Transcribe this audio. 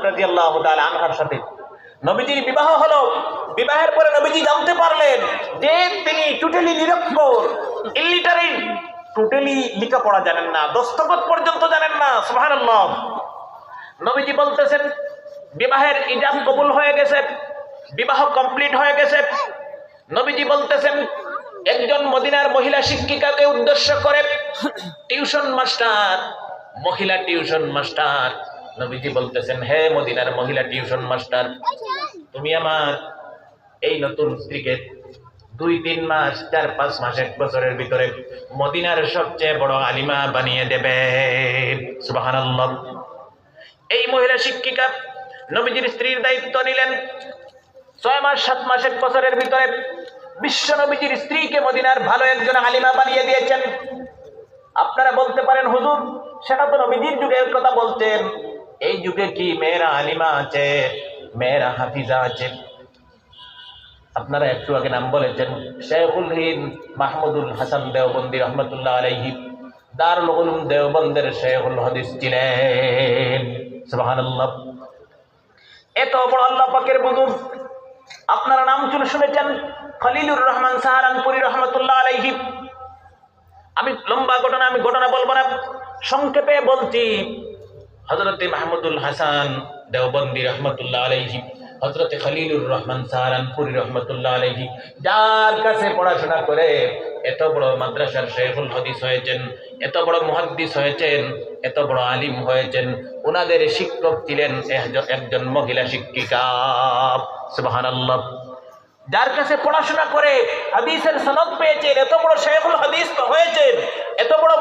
রাদিয়াল্লাহু তাআলা আনহার সাথে নবীজির বিবাহ হলো। বিবাহের পরে নবীজি জানতে পারলেন যে তিনি টোটালি নিরক্ষর, ইলিটারেট, টোটালি লেখাপড়া জানেন না, দস্তখত পর্যন্ত জানেন না। সুবহানাল্লাহ। নবীজি বলতেছেন বিবাহের ইজাব কবুল হয়ে গেছে, বিবাহ কমপ্লিট হয়ে গেছে। নবীজি বলতেছেন একজন মদিনার মহিলা শিক্ষিকাকে উদ্দেশ্য করে, টিউশন মাস্টার, মহিলা টিউশন মাস্টার, নবীজি বলতেছেন হে মদিনার মহিলা টিউশন মাস্টার, তুমি আমার এই নতুন স্ত্রীকে 2-3 মাস 4-5 মাস 1 বছরের ভিতরে মদিনার সবচেয়ে বড় আলিমা বানিয়ে দেবে। সুবহানাল্লাহ। এই মহিলা শিক্ষিকা নবীজির স্ত্রীর দায়িত্ব নিলেন। 6 মাস 7 মাস 1 বছরের ভিতরে বিশ্ব নবীজির স্ত্রীকে মদিনার ভালো একজন আলিমা বানিয়ে দিয়েছেন। আপনারা বলতে পারেন হুজুর সেটা তো নবীজির যুগের কথা বলতেন, এই যুগে কি মেয়েরা আলিমা আছে, মেয়েরা হাফিজা আছে? আপনারা একটু আগে নাম বলেছেন শেখুল হিন্দ মাহমুদুল হাসান দেওবন্দি রহমতুল্লাহ আলাইহি, দারুল উলুম দেওবন্দের শেখুল হাদিস ছিলেন। সুবহানাল্লাহ। এত বড় আল্লাহ পাকের বুজুর্গ, আপনারা নাম শুনেছেন খলিলুর রহমান সাহারানপুরি রহমতুল্লাহ আলাইহি। আমি লম্বা ঘটনা বলবো না, সংক্ষেপে বলছি। হযরতে মাহমুদুল হাসান দেওবন্দি রহমতুল্লাহ আলাইহি, হযরতে খলিলুর রহমান সাহারানপুরি রহমতুল্লাহ আলাইহি, যার কাছে পড়াশোনা করে এত বড় মাদ্রাসার শেখুল হাদিস হয়েছেন, এত বড় মুহাদ্দিস হয়েছেন, এত বড় আলিম হয়েছেন, ওনাদের শিক্ষক ছিলেন একজন মহিলা শিক্ষিকা। সুবহানাল্লাহ। যার কাছে পড়াশোনা করে হাদিসের সনদ পেয়েছেন, এত বড় শেখুল হাদিস হয়েছেন, এত বড়